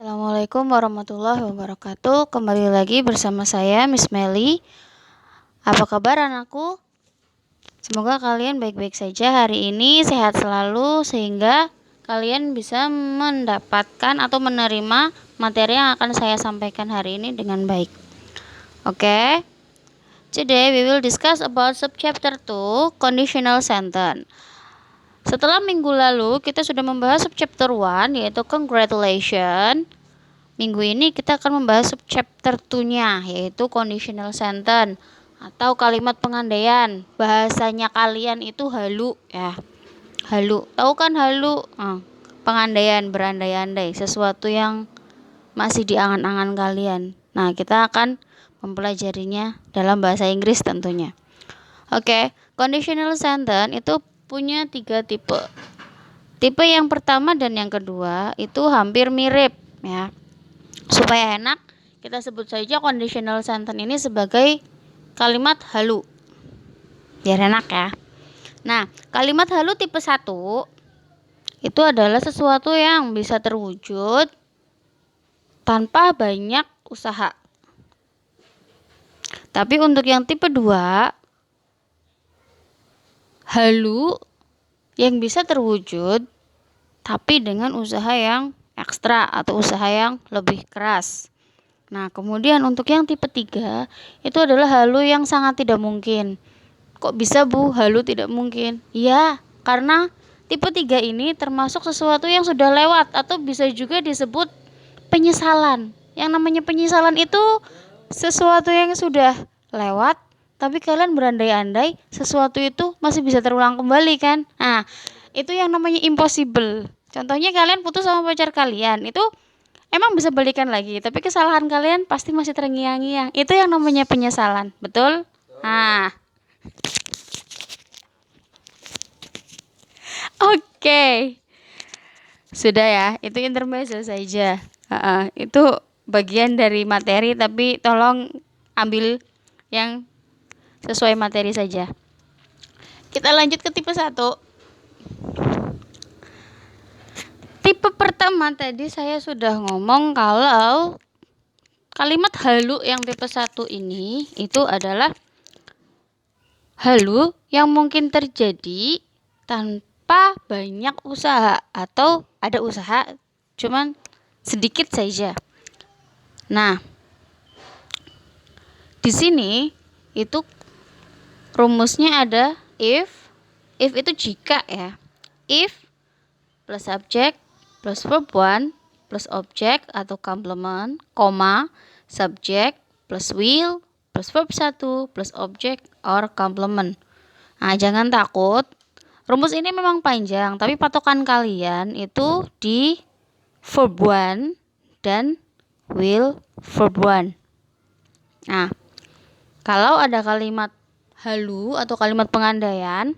Assalamualaikum warahmatullahi wabarakatuh. Kembali lagi bersama saya Miss Meli. Apa kabar anakku? Semoga kalian baik-baik saja hari ini, sehat selalu sehingga kalian bisa mendapatkan atau menerima materi yang akan saya sampaikan hari ini dengan baik. Oke. Today we will discuss about subchapter 2 conditional sentence. Setelah minggu lalu kita sudah membahas subchapter 1 yaitu congratulations. Minggu ini kita akan membahas subchapter 2-nya yaitu conditional sentence atau kalimat pengandaian. Bahasanya kalian itu halu ya. Halu. Tahu kan halu? Pengandaian, berandai-andai, sesuatu yang masih di angan-angan kalian. Nah, kita akan mempelajarinya dalam bahasa Inggris tentunya. Oke, conditional sentence itu punya 3 tipe. Tipe yang pertama dan yang kedua itu hampir mirip ya. Supaya enak, kita sebut saja conditional sentence ini sebagai kalimat halu. Biar enak ya. Nah, kalimat halu tipe 1 itu adalah sesuatu yang bisa terwujud tanpa banyak usaha. Tapi untuk yang tipe 2 halu yang bisa terwujud tapi dengan usaha yang ekstra atau usaha yang lebih keras. Nah, kemudian untuk yang tipe 3 itu adalah halu yang sangat tidak mungkin. Kok bisa Bu, halu tidak mungkin? Ya, karena tipe 3 ini termasuk sesuatu yang sudah lewat atau bisa juga disebut penyesalan. Yang namanya penyesalan itu sesuatu yang sudah lewat tapi kalian berandai-andai sesuatu itu masih bisa terulang kembali kan. Nah, itu yang namanya impossible. Contohnya kalian putus sama pacar kalian, itu emang bisa balikan lagi, tapi kesalahan kalian pasti masih terngiang-ngiang. Itu yang namanya penyesalan, betul? Nah, oke. Sudah ya, itu intermezzo saja. Itu bagian dari materi, tapi tolong ambil yang sesuai materi saja. Kita lanjut ke tipe 1. Tipe pertama tadi saya sudah ngomong kalau kalimat halu yang tipe 1 ini itu adalah halu yang mungkin terjadi tanpa banyak usaha atau ada usaha cuman sedikit saja. Nah, di sini itu rumusnya ada if itu jika ya. If plus subject plus verb 1 plus object atau complement, koma, subject plus will plus verb 1 plus object or complement. Nah, jangan takut. Rumus ini memang panjang, tapi patokan kalian itu di verb 1 dan will verb 1. Nah, kalau ada kalimat halu atau kalimat pengandaian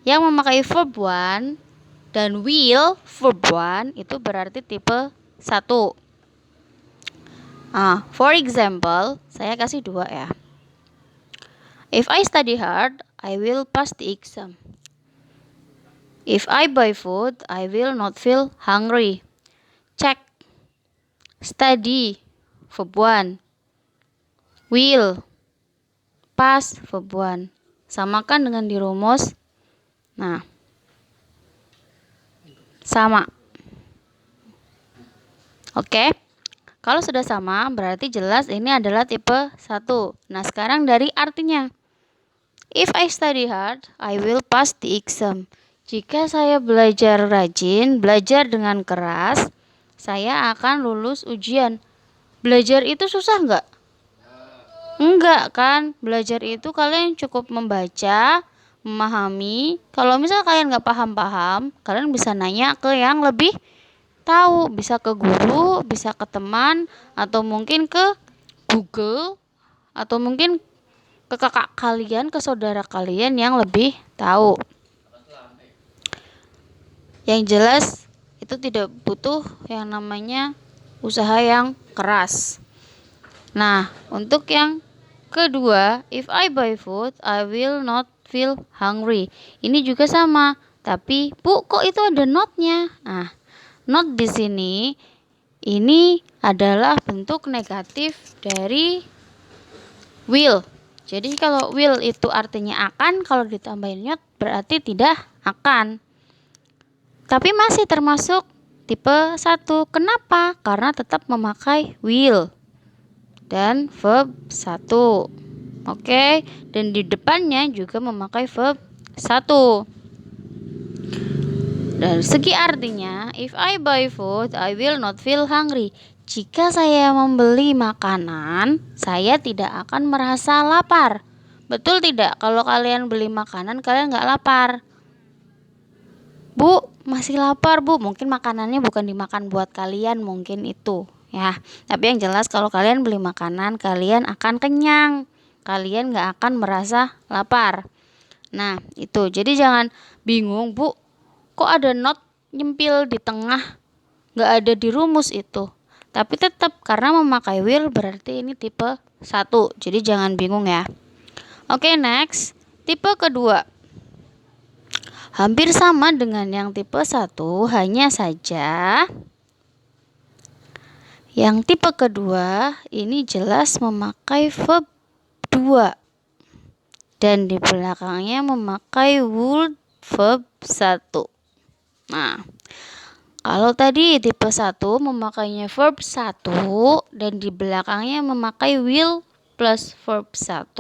yang memakai verb 1 dan will verb 1 itu berarti tipe 1. For example, saya kasih 2 ya. If I study hard, I will pass the exam. If I buy food, I will not feel hungry. Check. Study verb 1. Will pass verb 1. Samakan dengan di rumus. Nah, sama. Oke. Kalau sudah sama, berarti jelas ini adalah tipe 1. Nah, sekarang dari artinya. If I study hard, I will pass the exam. Jika saya belajar rajin, belajar dengan keras, saya akan lulus ujian. Belajar itu susah nggak? Enggak kan? Belajar itu kalian cukup membaca, memahami. Kalau misal kalian nggak paham-paham, kalian bisa nanya ke yang lebih tahu. Bisa ke guru, bisa ke teman, atau mungkin ke Google, atau mungkin ke kakak kalian, ke saudara kalian yang lebih tahu. Yang jelas itu tidak butuh yang namanya usaha yang keras. Nah, untuk yang kedua, if I buy food, I will not feel hungry. Ini juga sama, tapi Bu, kok itu ada not-nya? Nah, not di sini ini adalah bentuk negatif dari will. Jadi kalau will itu artinya akan, kalau ditambahin not berarti tidak akan. Tapi masih termasuk tipe 1. Kenapa? Karena tetap memakai will dan verb 1. Oke, dan di depannya juga memakai verb 1. Dari segi artinya, if I buy food, I will not feel hungry. Jika saya membeli makanan, saya tidak akan merasa lapar. Betul tidak? Kalau kalian beli makanan, kalian nggak lapar. Bu, masih lapar bu. Mungkin makanannya bukan dimakan buat kalian, mungkin itu. Ya, tapi yang jelas kalau kalian beli makanan, kalian akan kenyang. Kalian nggak akan merasa lapar. Nah, itu. Jadi jangan bingung, Bu. Kok ada not nyempil di tengah, nggak ada di rumus itu. Tapi tetap karena memakai will berarti ini tipe 1. Jadi jangan bingung ya. Oke, next. Tipe kedua. Hampir sama dengan yang tipe 1, hanya saja yang tipe kedua ini jelas memakai verb 2. Dan di belakangnya memakai would verb 1. Nah, kalau tadi tipe 1 memakainya verb 1 dan di belakangnya memakai will plus verb 1.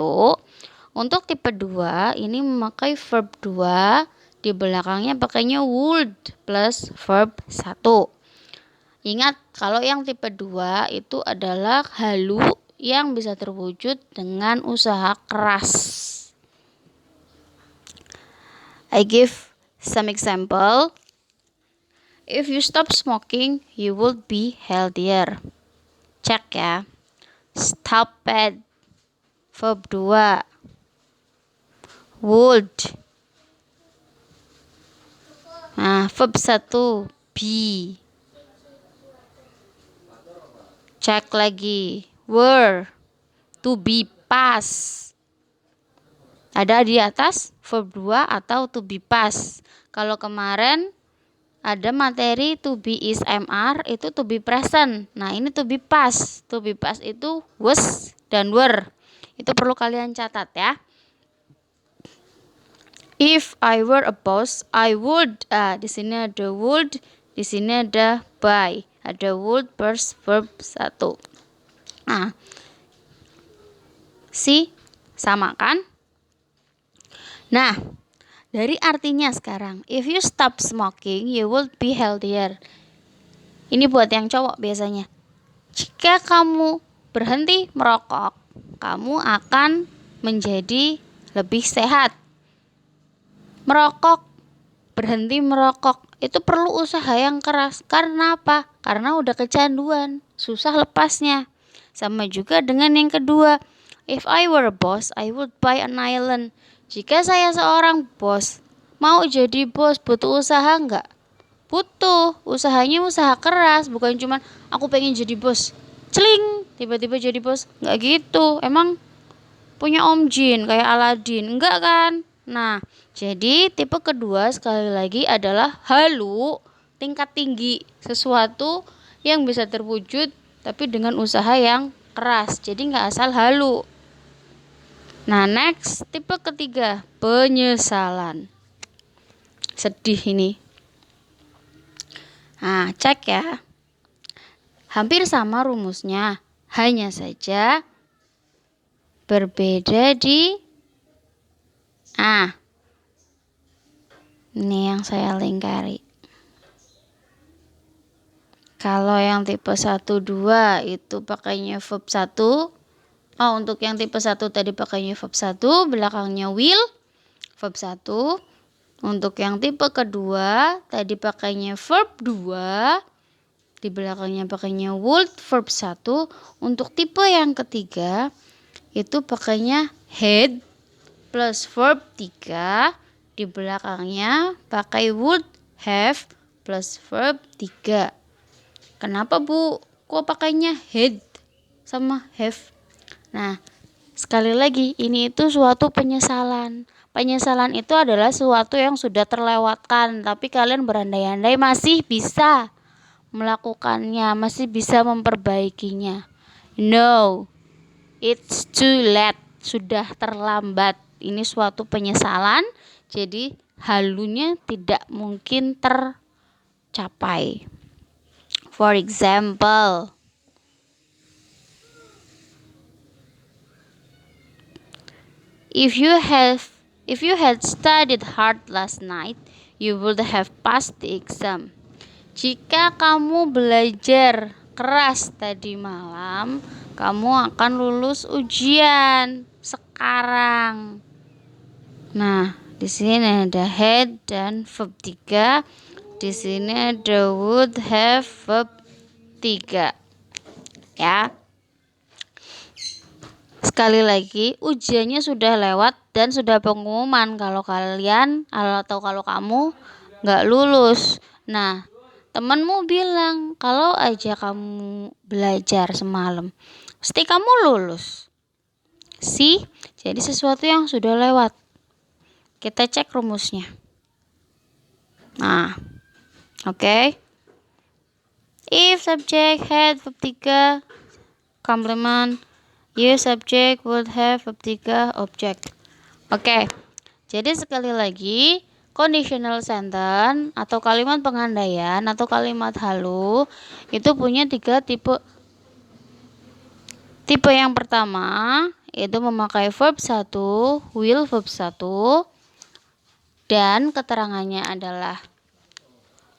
Untuk tipe 2 ini memakai verb 2, di belakangnya pakainya would plus verb 1. Ingat, kalau yang tipe 2 itu adalah halu yang bisa terwujud dengan usaha keras. I give some example. If you stop smoking, you will be healthier. Cek ya. Stop it. Verb 2. Would. Nah, verb 1. Be. Cek lagi. Were. To be past. Ada di atas verb 2 atau to be past. Kalau kemarin ada materi to be is MR, itu to be present. Nah, ini to be past. To be past itu was dan were. Itu perlu kalian catat ya. If I were a boss, I would. Di sini ada would, di sini ada by. Ada would plus verb 1. Nah, sama kan? Nah, dari artinya sekarang, if you stop smoking, you will be healthier. Ini buat yang cowok biasanya. Jika kamu berhenti merokok, kamu akan menjadi lebih sehat. Merokok, berhenti merokok, itu perlu usaha yang keras. Karena apa? Karena udah kecanduan, susah lepasnya. Sama juga dengan yang kedua. If I were a boss, I would buy an island. Jika saya seorang bos, mau jadi bos butuh usaha enggak? Butuh. Usahanya usaha keras, bukan cuma aku pengen jadi bos. Celing, tiba-tiba jadi bos. Enggak gitu. Emang punya Om Jin kayak Aladin? Enggak kan? Nah, jadi tipe kedua sekali lagi adalah halu tingkat tinggi. Sesuatu yang bisa terwujud tapi dengan usaha yang keras. Jadi enggak asal halu. Nah, next, tipe ketiga, penyesalan. Sedih ini. Nah, cek ya. Hampir sama rumusnya, hanya saja berbeda di ini yang saya lingkari. Kalau yang tipe 1, 2 itu pakainya verb 1. Untuk yang tipe 1 tadi pakainya verb 1, belakangnya will, verb 1. Untuk yang tipe kedua, tadi pakainya verb 2, di belakangnya pakainya would, verb 1. Untuk tipe yang ketiga, itu pakainya had plus verb 3, di belakangnya pakai would have plus verb 3. Kenapa Bu? Kok pakainya had sama have? Nah, sekali lagi, ini itu suatu penyesalan. Penyesalan itu adalah sesuatu yang sudah terlewatkan, tapi kalian berandai-andai masih bisa melakukannya, masih bisa memperbaikinya. No, it's too late. Sudah terlambat. Ini suatu penyesalan, jadi halunya tidak mungkin tercapai. For example, if you had studied hard last night, you would have passed the exam. Jika kamu belajar keras tadi malam, kamu akan lulus ujian sekarang. Nah, di sini ada had dan verb 3. Di sini ada would have verb 3. Ya. Sekali lagi, ujiannya sudah lewat dan sudah pengumuman kalau kalian atau kalau kamu nggak lulus. Nah, temanmu bilang kalau aja kamu belajar semalam, pasti kamu lulus. Jadi sesuatu yang sudah lewat. Kita cek rumusnya. Nah, oke. If subject had verb 3 complement, use subject would have verb 3 object. Oke. Jadi sekali lagi, conditional sentence atau kalimat pengandaian atau kalimat halu itu punya 3 tipe. Tipe yang pertama yaitu memakai verb 1, will verb 1, dan keterangannya adalah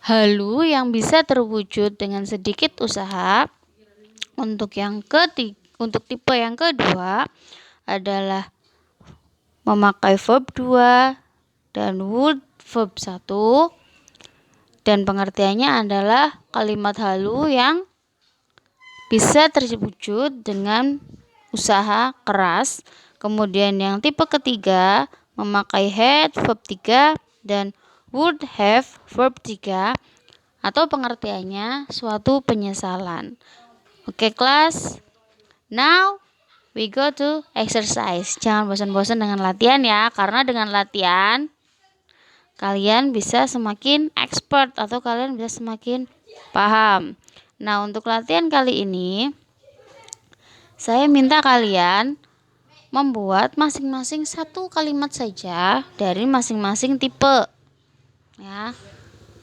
halu yang bisa terwujud dengan sedikit usaha. Untuk tipe yang kedua adalah memakai verb 2 dan would verb 1, dan pengertiannya adalah kalimat halu yang bisa terwujud dengan usaha keras. Kemudian yang tipe ketiga memakai had verb 3 dan would have verb 3 atau pengertiannya suatu penyesalan. Oke kelas, now we go to exercise. Jangan bosan-bosan dengan latihan ya, karena dengan latihan kalian bisa semakin expert atau kalian bisa semakin paham. Nah, untuk latihan kali ini saya minta kalian membuat masing-masing satu kalimat saja dari masing-masing tipe. Ya.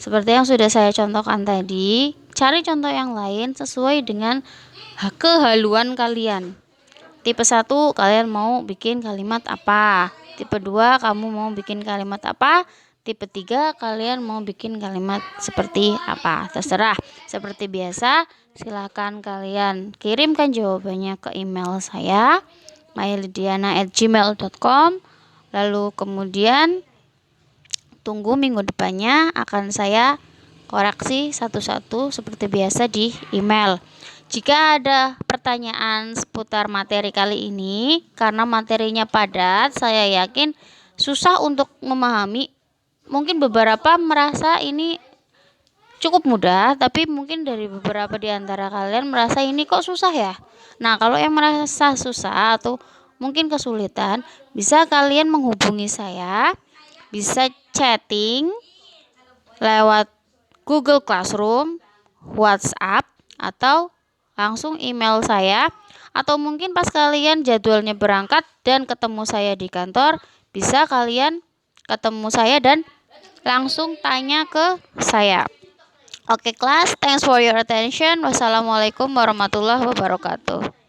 Seperti yang sudah saya contohkan tadi, cari contoh yang lain sesuai dengan kehaluan kalian. Tipe 1 kalian mau bikin kalimat apa? Tipe 2 kamu mau bikin kalimat apa? Tipe 3 kalian mau bikin kalimat seperti apa? Terserah. Seperti biasa, silakan kalian kirimkan jawabannya ke email saya mailidiana@gmail.com. Lalu kemudian tunggu minggu depannya akan saya koreksi satu-satu seperti biasa di email. Jika ada pertanyaan seputar materi kali ini, karena materinya padat, saya yakin susah untuk memahami. Mungkin beberapa merasa ini cukup mudah, tapi mungkin dari beberapa di antara kalian merasa ini kok susah ya. Nah, kalau yang merasa susah atau mungkin kesulitan, bisa kalian menghubungi saya, bisa chatting lewat Google Classroom, WhatsApp, atau langsung email saya. Atau mungkin pas kalian jadwalnya berangkat dan ketemu saya di kantor, bisa kalian ketemu saya dan langsung tanya ke saya. Oke kelas, thanks for your attention. Wassalamualaikum warahmatullahi wabarakatuh.